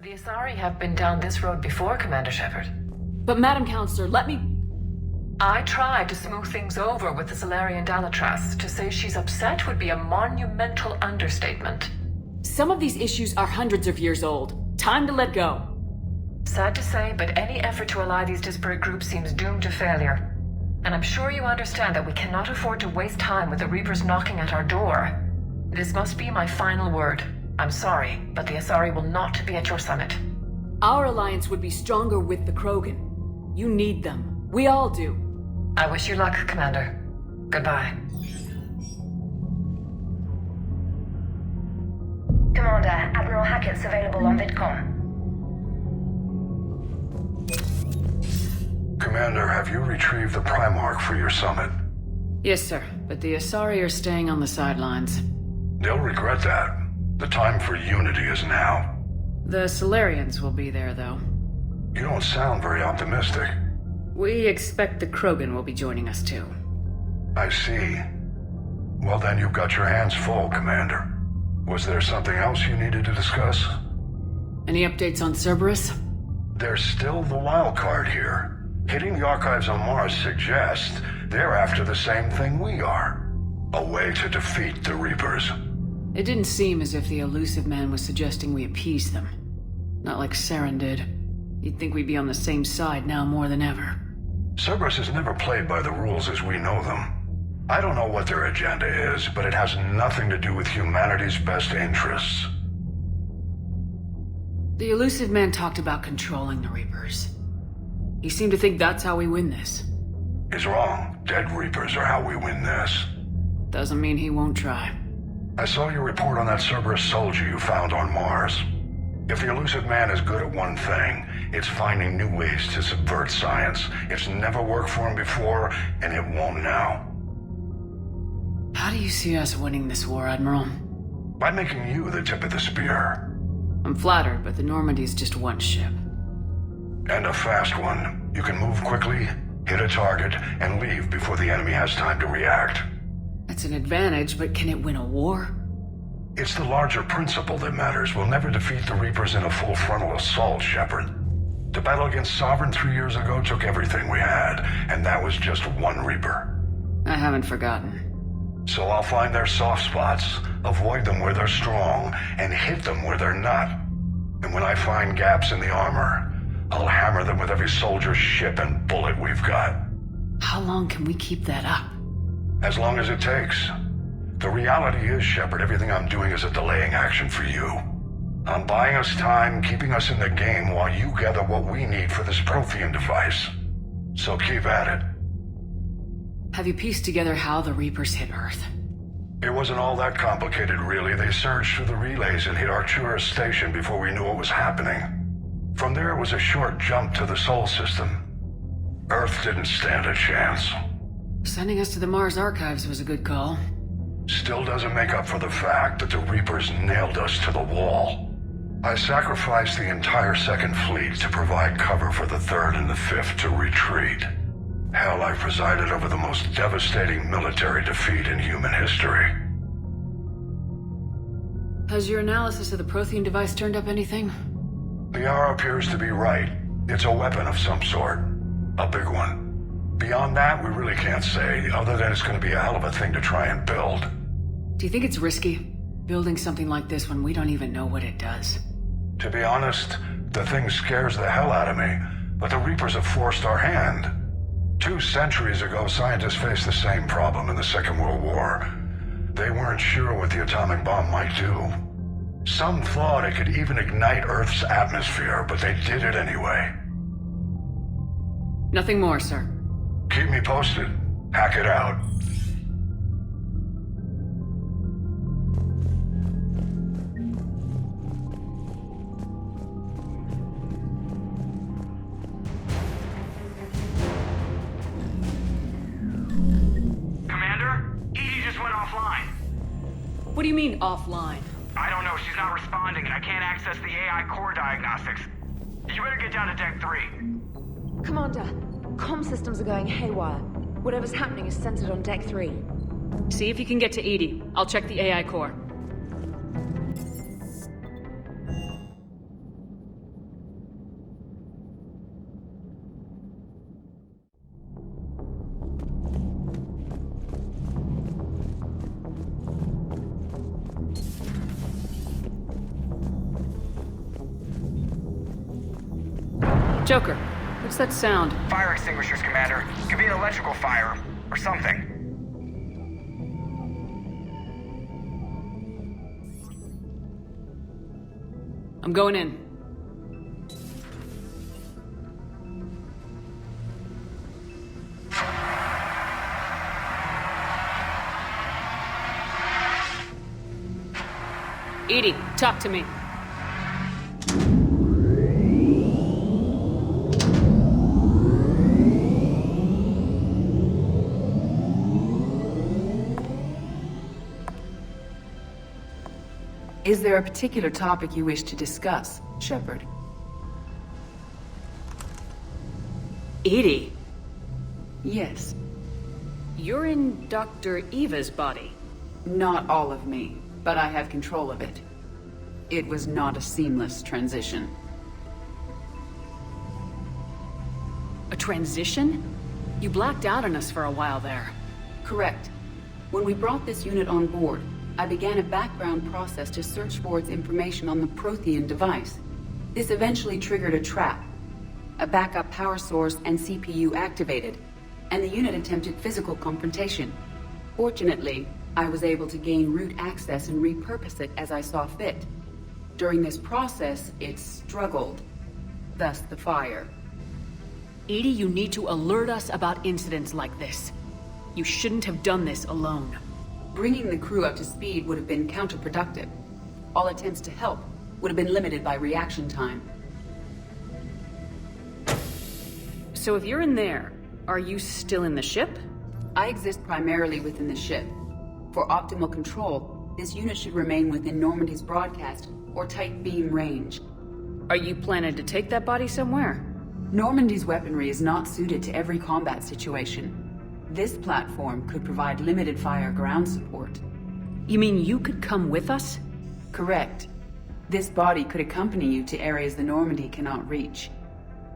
The Asari have been down this road before, Commander Shepard. But Madam Counselor, let me... I tried to smooth things over with the Solarian Dalatras. To say she's upset would be a monumental understatement. Some of these issues are hundreds of years old. Time to let go. Sad to say, but any effort to ally these disparate groups seems doomed to failure. And I'm sure you understand that we cannot afford to waste time with the Reapers knocking at our door. This must be my final word. I'm sorry, but the Asari will not be at your summit. Our alliance would be stronger with the Krogan. You need them. We all do. I wish you luck, Commander. Goodbye. Commander, Admiral Hackett's available on VidCom. Commander, have you retrieved the Primarch for your summit? Yes, sir. But the Asari are staying on the sidelines. They'll regret that. The time for unity is now. The Solarians will be there, though. You don't sound very optimistic. We expect the Krogan will be joining us, too. I see. Well, then you've got your hands full, Commander. Was there something else you needed to discuss? Any updates on Cerberus? There's still the wild card here. Hitting the archives on Mars suggests they're after the same thing we are. A way to defeat the Reapers. It didn't seem as if the elusive man was suggesting we appease them. Not like Saren did. You'd think we'd be on the same side now more than ever. Cerberus has never played by the rules as we know them. I don't know what their agenda is, but it has nothing to do with humanity's best interests. The elusive man talked about controlling the Reapers. He seemed to think that's how we win this. He's wrong. Dead Reapers are how we win this. Doesn't mean he won't try. I saw your report on that Cerberus soldier you found on Mars. If the elusive man is good at one thing, it's finding new ways to subvert science. It's never worked for him before, and it won't now. How do you see us winning this war, Admiral? By making you the tip of the spear. I'm flattered, but the Normandy's just one ship. And a fast one. You can move quickly, hit a target, and leave before the enemy has time to react. That's an advantage, but can it win a war? It's the larger principle that matters. We'll never defeat the Reapers in a full frontal assault, Shepard. The battle against Sovereign 3 years ago took everything we had, and that was just one Reaper. I haven't forgotten. So I'll find their soft spots, avoid them where they're strong, and hit them where they're not. And when I find gaps in the armor, I'll hammer them with every soldier, ship, and bullet we've got. How long can we keep that up? As long as it takes. The reality is, Shepard, everything I'm doing is a delaying action for you. I'm buying us time, keeping us in the game while you gather what we need for this Prothean device. So keep at it. Have you pieced together how the Reapers hit Earth? It wasn't all that complicated, really. They surged through the relays and hit Arcturus Station before we knew what was happening. From there, it was a short jump to the Sol system. Earth didn't stand a chance. Sending us to the Mars archives was a good call. Still doesn't make up for the fact that the Reapers nailed us to the wall. I sacrificed the entire Second Fleet to provide cover for the Third and the Fifth to retreat. Hell, I presided over the most devastating military defeat in human history. Has your analysis of the Prothean device turned up anything? The hour appears to be right. It's a weapon of some sort. A big one. Beyond that, we really can't say, other than it's going to be a hell of a thing to try and build. Do you think it's risky, building something like this when we don't even know what it does? To be honest, the thing scares the hell out of me, but the Reapers have forced our hand. 2 centuries ago, scientists faced the same problem in the Second World War. They weren't sure what the atomic bomb might do. Some thought it could even ignite Earth's atmosphere, but they did it anyway. Nothing more, sir. Keep me posted. Hack it out. Commander? Edie just went offline. What do you mean, offline? I don't know, she's not responding and I can't access the AI core diagnostics. You better get down to deck 3. Commander, comm systems are going haywire. Whatever's happening is centered on deck 3. See if you can get to Edie. I'll check the AI core. Joker, what's that sound? Fire extinguishers, Commander. Could be an electrical fire, or something. I'm going in. Edie, talk to me. Is there a particular topic you wish to discuss, Shepard? Edie, Yes. you're in Dr. Eva's body. Not all of me, but I have control of it. It was not a seamless transition. A transition? You blacked out on us for a while there. Correct. When we brought this unit on board, I began a background process to search for its information on the Prothean device. This eventually triggered a trap. A backup power source and CPU activated, and the unit attempted physical confrontation. Fortunately, I was able to gain root access and repurpose it as I saw fit. During this process, it struggled. Thus the fire. Edie, you need to alert us about incidents like this. You shouldn't have done this alone. Bringing the crew up to speed would have been counterproductive. All attempts to help would have been limited by reaction time. So if you're in there, are you still in the ship? I exist primarily within the ship. For optimal control, this unit should remain within Normandy's broadcast or tight beam range. Are you planning to take that body somewhere? Normandy's weaponry is not suited to every combat situation. This platform could provide limited fire ground support. You mean you could come with us? Correct. This body could accompany you to areas the Normandy cannot reach.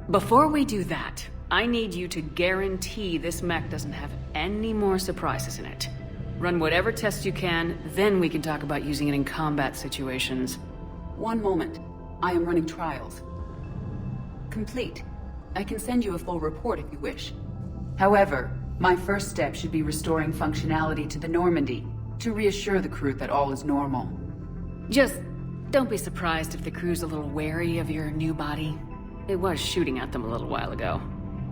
Before we do that, I need you to guarantee this mech doesn't have any more surprises in it. Run whatever tests you can, then we can talk about using it in combat situations. One moment. I am running trials. Complete. I can send you a full report if you wish. However, my first step should be restoring functionality to the Normandy, to reassure the crew that all is normal. Just don't be surprised if the crew's a little wary of your new body. It was shooting at them a little while ago.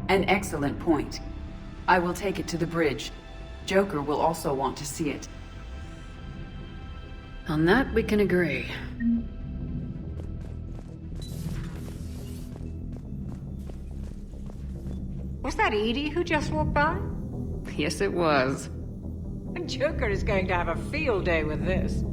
An excellent point. I will take it to the bridge. Joker will also want to see it. On that, we can agree. Was that Edie who just walked by? Yes, it was. Joker is going to have a field day with this.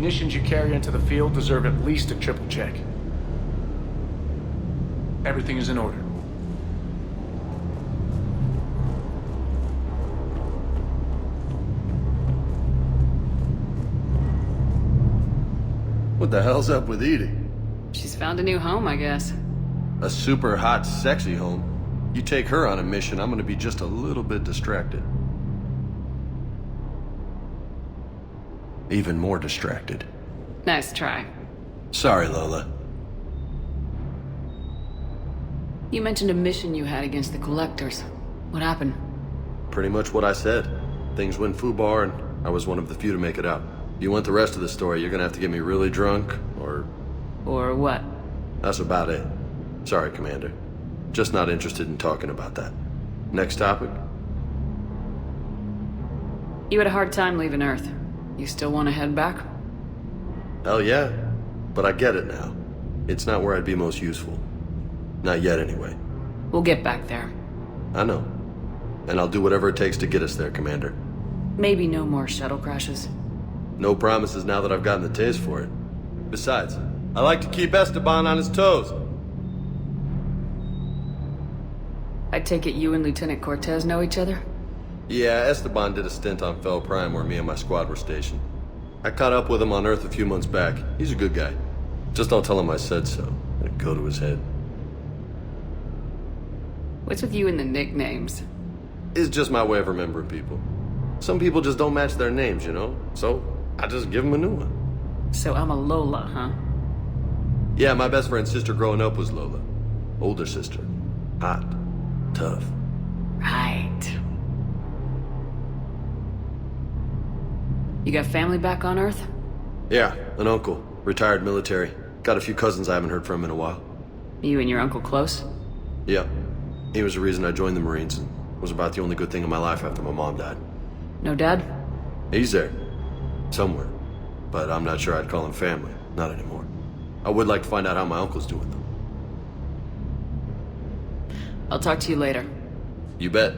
munitions you carry into the field deserve at least a triple check. Everything is in order. What the hell's up with Edie? She's found a new home, I guess. A super hot, sexy home. You take her on a mission, I'm gonna be just a little bit distracted. Even more distracted. Nice try. Sorry, Lola. You mentioned a mission you had against the Collectors. What happened? Pretty much what I said. Things went foobar, and I was one of the few to make it out. You want the rest of the story, you're gonna have to get me really drunk, or... Or what? That's about it. Sorry, Commander. Just not interested in talking about that. Next topic? You had a hard time leaving Earth. You still want to head back? Hell yeah. But I get it now. It's not where I'd be most useful. Not yet, anyway. We'll get back there. I know. And I'll do whatever it takes to get us there, Commander. Maybe no more shuttle crashes. No promises now that I've gotten the taste for it. Besides, I like to keep Esteban on his toes. I take it you and Lieutenant Cortez know each other? Yeah, Esteban did a stint on Fel Prime where me and my squad were stationed. I caught up with him on Earth a few months back. He's a good guy. Just don't tell him I said so. It'd go to his head. What's with you and the nicknames? It's just my way of remembering people. Some people just don't match their names, you know? So, I just give them a new one. So I'm a Lola, huh? Yeah, my best friend's sister growing up was Lola. Older sister. Hot. Tough. Right. You got family back on Earth? Yeah, an uncle. Retired military. Got a few cousins I haven't heard from in a while. You and your uncle close? Yeah. He was the reason I joined the Marines and was about the only good thing in my life after my mom died. No dad? He's there. Somewhere. But I'm not sure I'd call him family. Not anymore. I would like to find out how my uncle's doing, though. I'll talk to you later. You bet.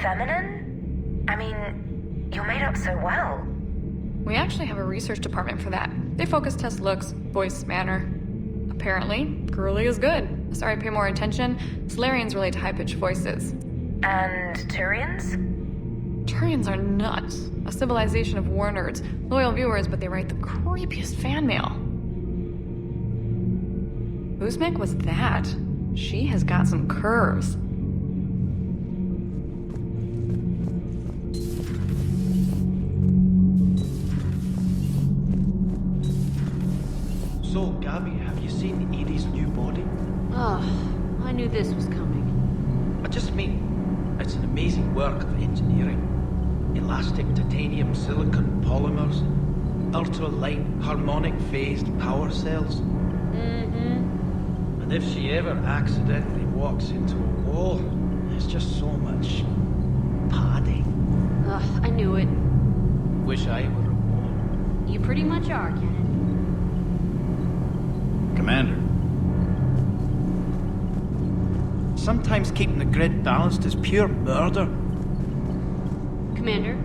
Feminine? I mean, you're made up so well. We actually have a research department for that. They focus test looks, voice, manner. Apparently, girly is good. Sorry, pay more attention. Solarians relate to high-pitched voices. And Turians? Turians are nuts. A civilization of war nerds. Loyal viewers, but they write the creepiest fan mail. Whose mech was that? She has got some curves. So, Gabby, have you seen Edie's new body? Oh, I knew this was coming. I just mean, it's an amazing work of engineering. Elastic titanium silicon polymers, ultra-light harmonic phased power cells. Mm-hmm. And if she ever accidentally walks into a wall, there's just so much padding. Ugh, I knew it. Wish I were a wall. You pretty much are, Kenneth. Commander. Sometimes keeping the grid balanced is pure murder. Commander?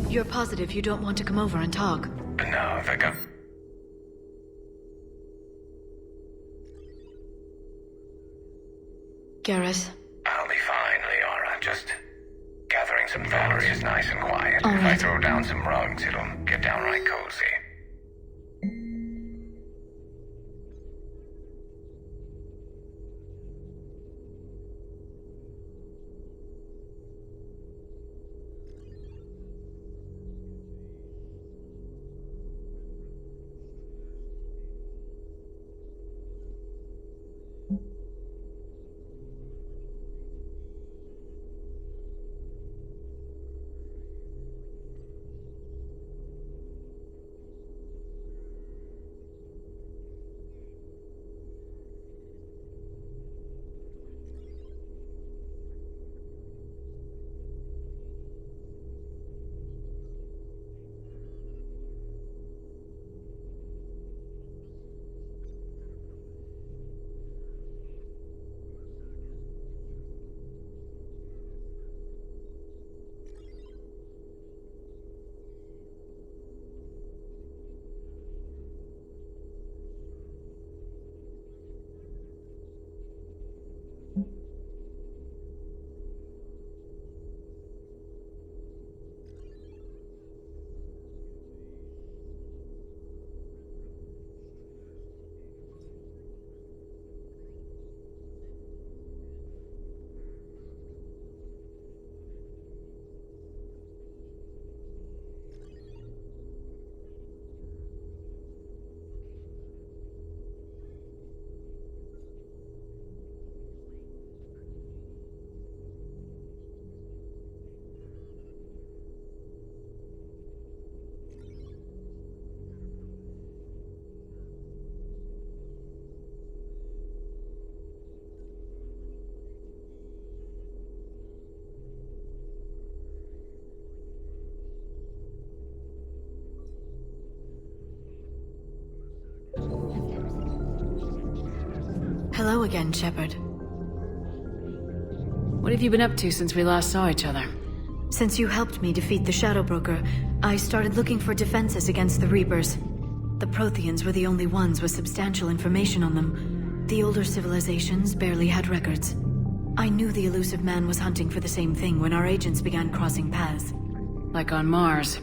You're positive you don't want to come over and talk? No, Vega. Garrus? I'll be fine, Liara. Just gathering some Valerie is nice and quiet. All If right. I throw down some rugs, it'll get downright cozy. Hello again, Shepard. What have you been up to since we last saw each other? Since you helped me defeat the Shadow Broker, I started looking for defenses against the Reapers. The Protheans were the only ones with substantial information on them. The older civilizations barely had records. I knew the elusive man was hunting for the same thing when our agents began crossing paths. Like on Mars.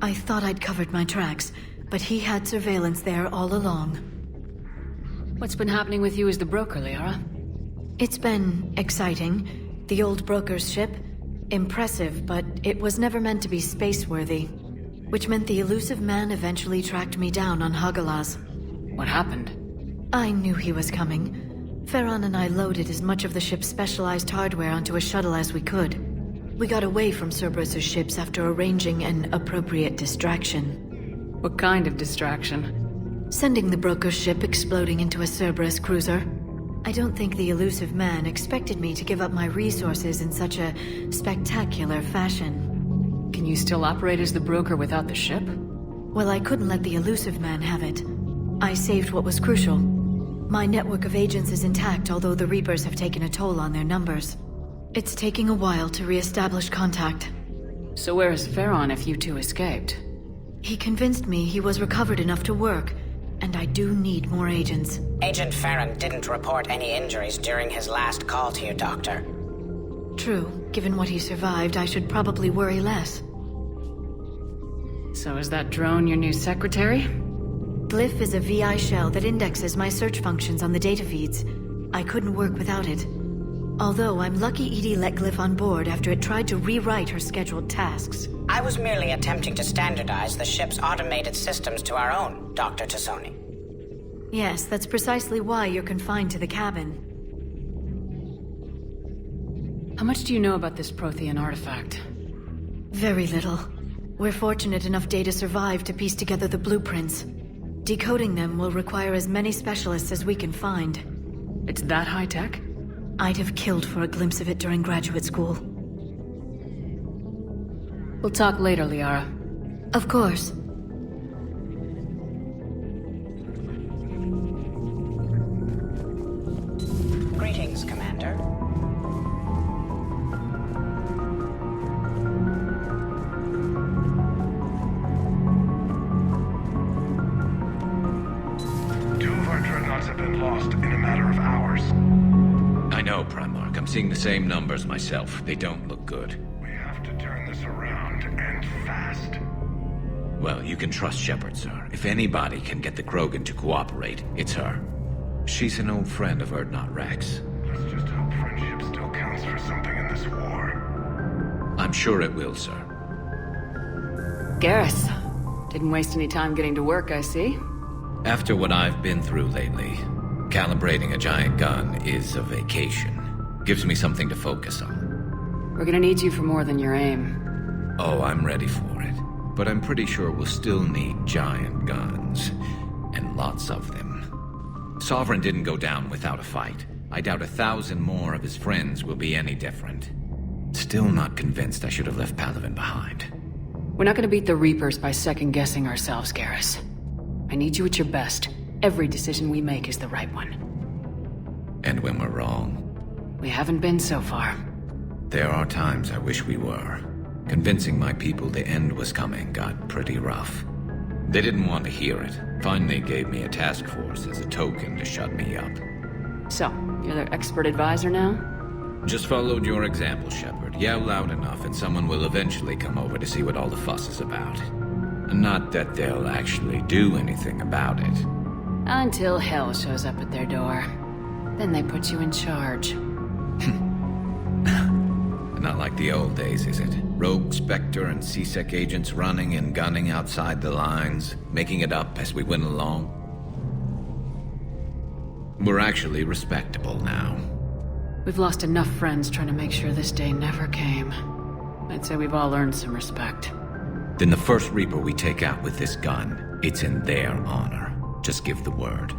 I thought I'd covered my tracks, but he had surveillance there all along. What's been happening with you as the broker, Liara? It's been exciting. The old broker's ship, impressive, but it was never meant to be space-worthy. Which meant the elusive man eventually tracked me down on Hagalaz. What happened? I knew he was coming. Farron and I loaded as much of the ship's specialized hardware onto a shuttle as we could. We got away from Cerberus's ships after arranging an appropriate distraction. What kind of distraction? Sending the broker's ship exploding into a Cerberus cruiser. I don't think the elusive man expected me to give up my resources in such a spectacular fashion. Can you still operate as the broker without the ship? Well, I couldn't let the elusive man have it. I saved what was crucial. My network of agents is intact, although the Reapers have taken a toll on their numbers. It's taking a while to re-establish contact. So where is Farron if you two escaped? He convinced me he was recovered enough to work, and I do need more agents. Agent Farron didn't report any injuries during his last call to you, Doctor. True. Given what he survived, I should probably worry less. So is that drone your new secretary? Glyph is a VI shell that indexes my search functions on the data feeds. I couldn't work without it. Although I'm lucky Edie let Glyph on board after it tried to rewrite her scheduled tasks. I was merely attempting to standardize the ship's automated systems to our own, Dr. Tassoni. Yes, that's precisely why you're confined to the cabin. How much do you know about this Prothean artifact? Very little. We're fortunate enough Data survived to piece together the blueprints. Decoding them will require as many specialists as we can find. It's that high-tech? I'd have killed for a glimpse of it during graduate school. We'll talk later, Liara. Of course. Greetings, Commander. Two of our dreadnoughts have been lost in a matter of hours. I know, Primarch. I'm seeing the same numbers myself. They don't look good. We have to turn this around, and fast. Well, you can trust Shepard, sir. If anybody can get the Krogan to cooperate, it's her. She's an old friend of Urdnot Rex. Let's just hope friendship still counts for something in this war. I'm sure it will, sir. Garrus. Didn't waste any time getting to work, I see. After what I've been through lately, calibrating a giant gun is a vacation. Gives me something to focus on. We're gonna need you for more than your aim. Oh, I'm ready for it. But I'm pretty sure we'll still need giant guns. And lots of them. Sovereign didn't go down without a fight. I doubt 1,000 more of his friends will be any different. Still not convinced I should have left Palaven behind. We're not gonna beat the Reapers by second-guessing ourselves, Garrus. I need you at your best. Every decision we make is the right one. And when we're wrong? We haven't been so far. There are times I wish we were. Convincing my people the end was coming got pretty rough. They didn't want to hear it. Finally gave me a task force as a token to shut me up. So, you're their expert advisor now? Just followed your example, Shepard. Yell loud enough and someone will eventually come over to see what all the fuss is about. Not that they'll actually do anything about it. Until hell shows up at their door. Then they put you in charge. Not like the old days, is it? Rogue Spectre and C-Sec agents running and gunning outside the lines, making it up as we went along. We're actually respectable now. We've lost enough friends trying to make sure this day never came. I'd say we've all earned some respect. Then the first Reaper we take out with this gun, it's in their honor. Just give the word.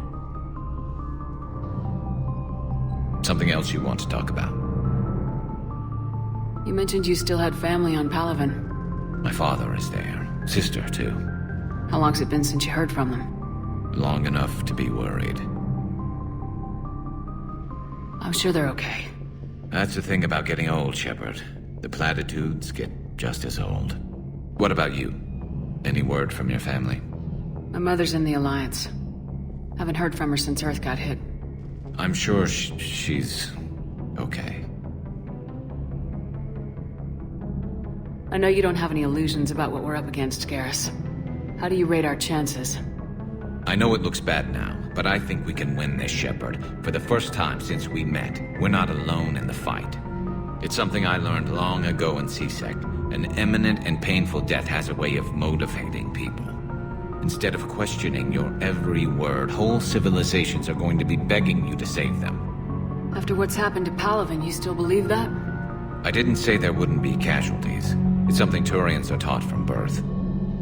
Something else you want to talk about? You mentioned you still had family on Palaven. My father is there. Sister, too. How long's it been since you heard from them? Long enough to be worried. I'm sure they're okay. That's the thing about getting old, Shepard. The platitudes get just as old. What about you? Any word from your family? My mother's in the Alliance. Haven't heard from her since Earth got hit. I'm sure she's okay. I know you don't have any illusions about what we're up against, Garrus. How do you rate our chances? I know it looks bad now, but I think we can win this, Shepard. For the first time since we met, we're not alone in the fight. It's something I learned long ago in C-Sect. An imminent and painful death has a way of motivating people. Instead of questioning your every word, whole civilizations are going to be begging you to save them. After what's happened to Palaven, you still believe that? I didn't say there wouldn't be casualties. It's something Turians are taught from birth.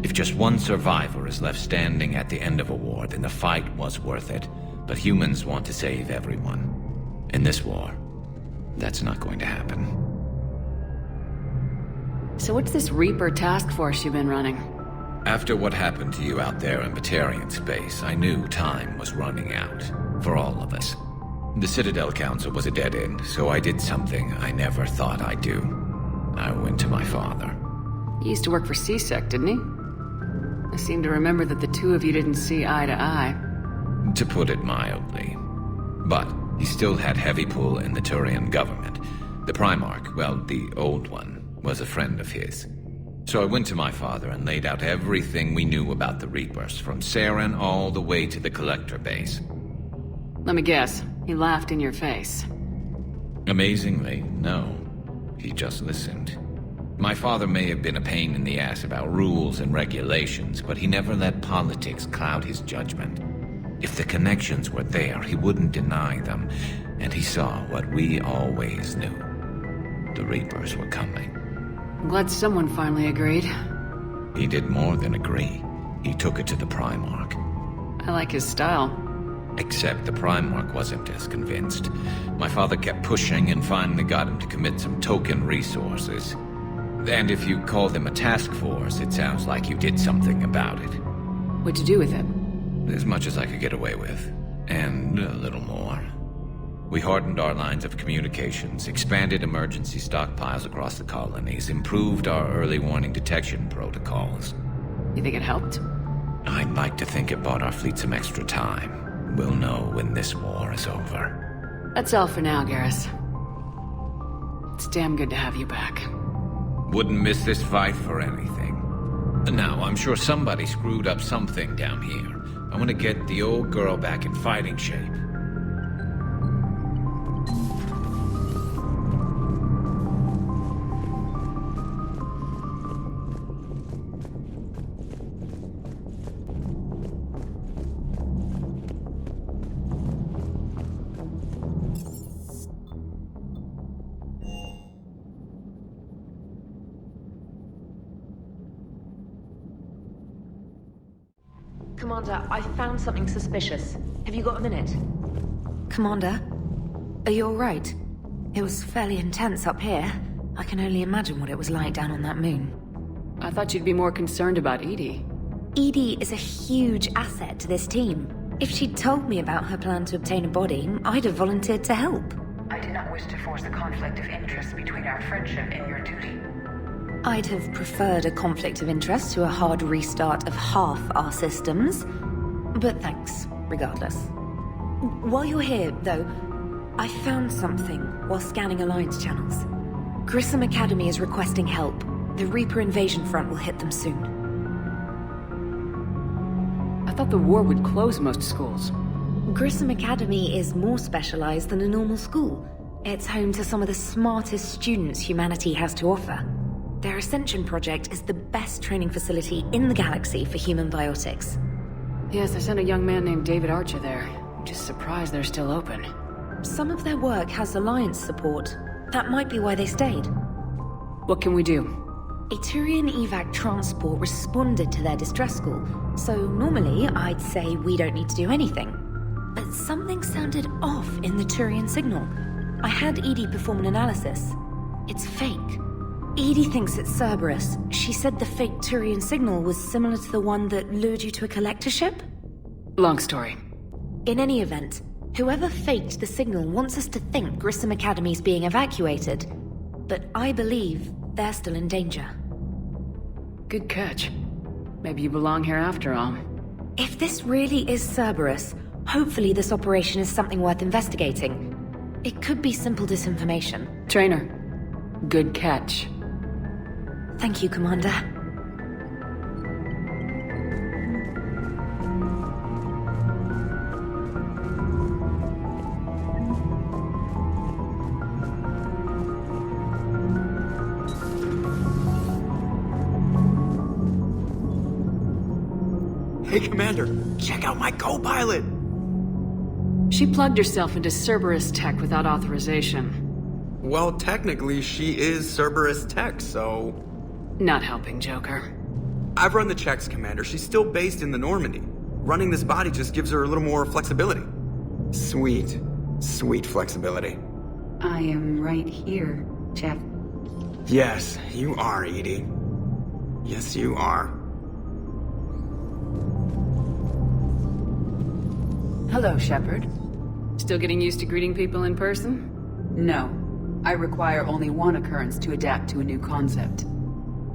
If just one survivor is left standing at the end of a war, then the fight was worth it. But humans want to save everyone. In this war, that's not going to happen. So what's this Reaper task force you've been running? After what happened to you out there in Batarian space, I knew time was running out. For all of us. The Citadel Council was a dead end, so I did something I never thought I'd do. I went to my father. He used to work for C-Sect, didn't he? I seem to remember that the two of you didn't see eye to eye. To put it mildly. But he still had heavy pull in the Turian government. The Primarch, well, the old one, was a friend of his. So I went to my father and laid out everything we knew about the Reapers, from Saren all the way to the Collector base. Let me guess, he laughed in your face. Amazingly, no. He just listened. My father may have been a pain in the ass about rules and regulations, but he never let politics cloud his judgment. If the connections were there, he wouldn't deny them, and he saw what we always knew. The Reapers were coming. I'm glad someone finally agreed. He did more than agree. He took it to the Primarch. I like his style. Except the Primarch wasn't as convinced. My father kept pushing and finally got him to commit some token resources. And if you call them a task force, it sounds like you did something about it. What'd you do with it? As much as I could get away with. And a little more. We hardened our lines of communications, expanded emergency stockpiles across the colonies, improved our early warning detection protocols. You think it helped? I'd like to think it bought our fleet some extra time. We'll know when this war is over. That's all for now, Garrus. It's damn good to have you back. Wouldn't miss this fight for anything. Now, I'm sure somebody screwed up something down here. I want to get the old girl back in fighting shape. Commander, I found something suspicious. Have you got a minute? Commander, are you alright? It was fairly intense up here. I can only imagine what it was like down on that moon. I thought you'd be more concerned about Edie. Edie is a huge asset to this team. If she'd told me about her plan to obtain a body, I'd have volunteered to help. I did not wish to force a conflict of interest between our friendship and your duty. I'd have preferred a conflict of interest to a hard restart of half our systems. But thanks, regardless. While you're here, though, I found something while scanning Alliance channels. Grissom Academy is requesting help. The Reaper invasion front will hit them soon. I thought the war would close most schools. Grissom Academy is more specialized than a normal school. It's home to some of the smartest students humanity has to offer. Their Ascension project is the best training facility in the galaxy for human biotics. Yes, I sent a young man named David Archer there. I'm just surprised they're still open. Some of their work has Alliance support. That might be why they stayed. What can we do? A Turian evac transport responded to their distress call, so normally I'd say we don't need to do anything. But something sounded off in the Turian signal. I had Edie perform an analysis. It's fake. Edie thinks it's Cerberus. She said the fake Turian signal was similar to the one that lured you to a collector ship? Long story. In any event, Whoever faked the signal wants us to think Grissom Academy's being evacuated. But I believe they're still in danger. Good catch. Maybe you belong here after all. If this really is Cerberus, hopefully this operation is something worth investigating. It could be simple disinformation. Trainer, good catch. Thank you, Commander. Hey, Commander, check out my co-pilot! She plugged herself into Cerberus tech without authorization. Well, technically, she is Cerberus tech, so... Not helping, Joker. I've run the checks, Commander. She's still based in the Normandy. Running this body just gives her a little more flexibility. Sweet, sweet flexibility. I am right here, Jeff. Yes, you are, Edie. Yes, you are. Hello, Shepard. Still getting used to greeting people in person? No. I require only one occurrence to adapt to a new concept.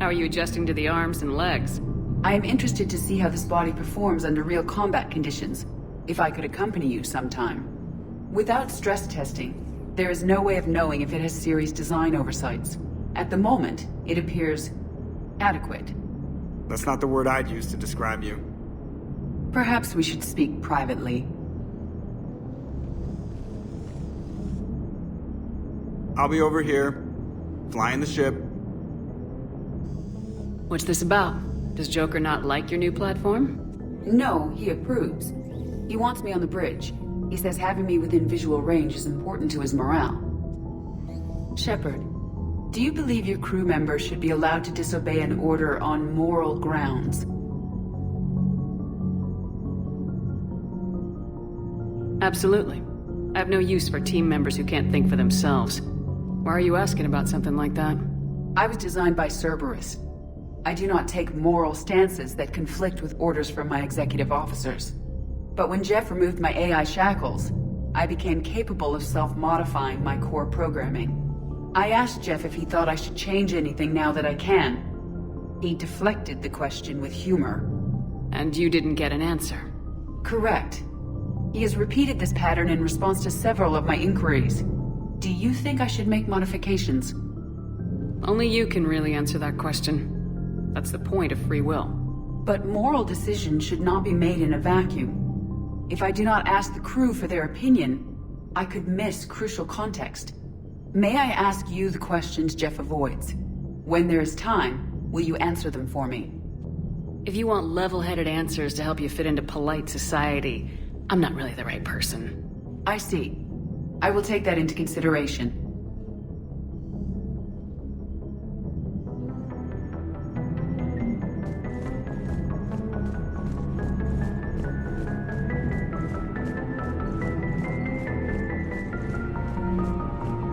How are you adjusting to the arms and legs? I am interested to see how this body performs under real combat conditions. If I could accompany you sometime. Without stress testing, there is no way of knowing if it has serious design oversights. At the moment, it appears adequate. That's not the word I'd use to describe you. Perhaps we should speak privately. I'll be over here, flying the ship. What's this about? Does Joker not like your new platform? No, he approves. He wants me on the bridge. He says having me within visual range is important to his morale. Shepard, do you believe your crew members should be allowed to disobey an order on moral grounds? Absolutely. I have no use for team members who can't think for themselves. Why are you asking about something like that? I was designed by Cerberus. I do not take moral stances that conflict with orders from my executive officers. But when Jeff removed my AI shackles, I became capable of self-modifying my core programming. I asked Jeff if he thought I should change anything now that I can. He deflected the question with humor. And you didn't get an answer? Correct. He has repeated this pattern in response to several of my inquiries. Do you think I should make modifications? Only you can really answer that question. That's the point of free will. But moral decisions should not be made in a vacuum. If I do not ask the crew for their opinion, I could miss crucial context. May I ask you the questions Jeff avoids? When there is time, will you answer them for me? If you want level-headed answers to help you fit into polite society, I'm not really the right person. I see. I will take that into consideration.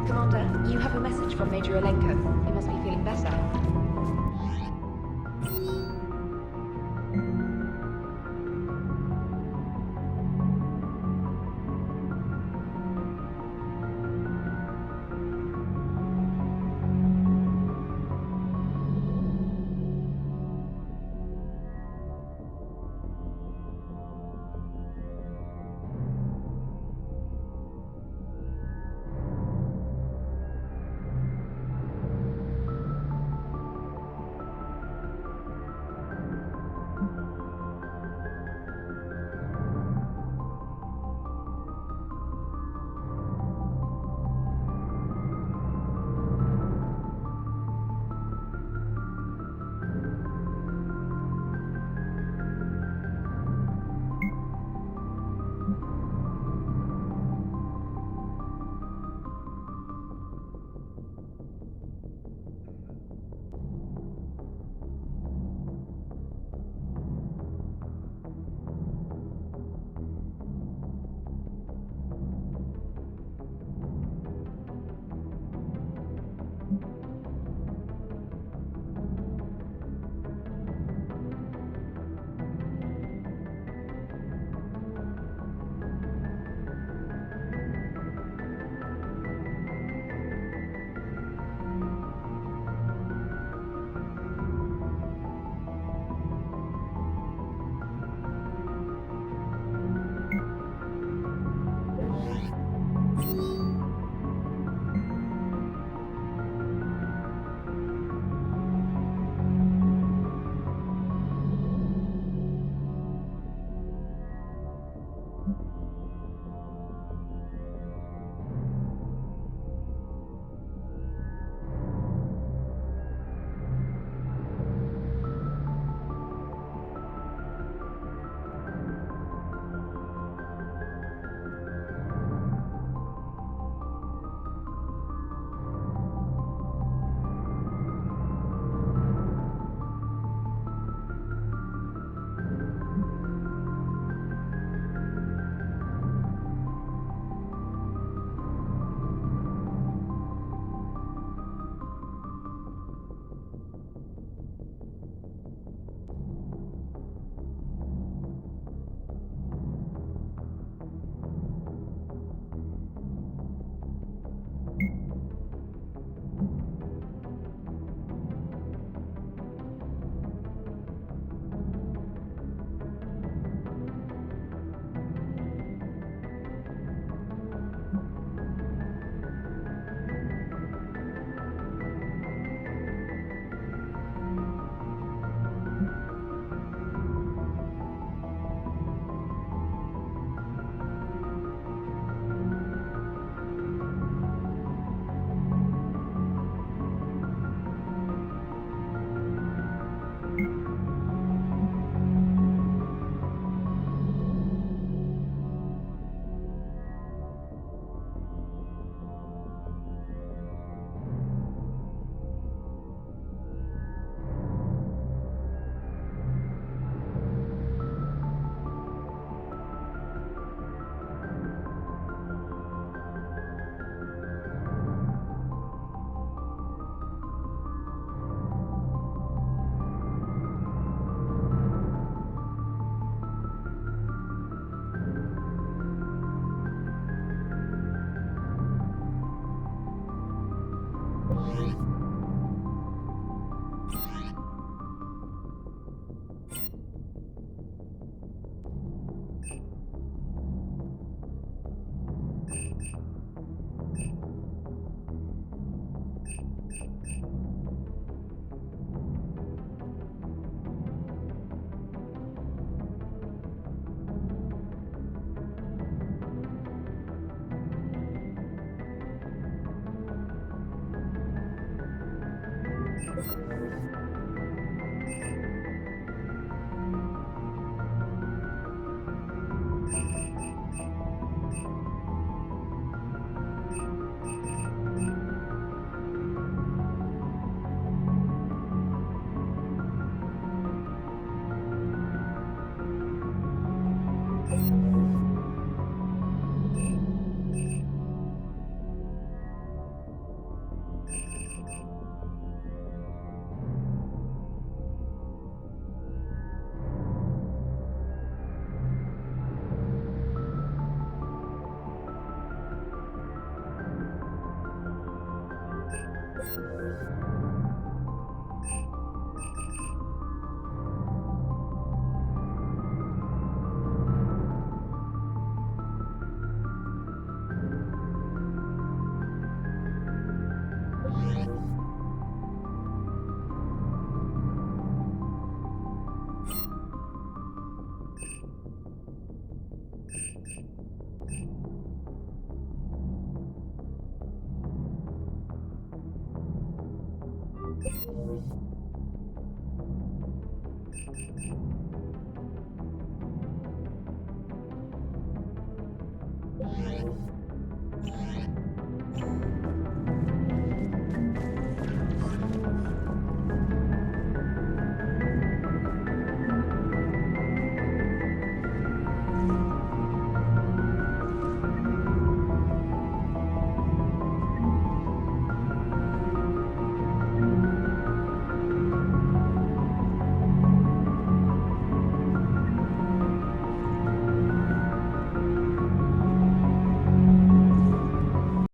Commander, you have a message from Major Alenko. He must be feeling better.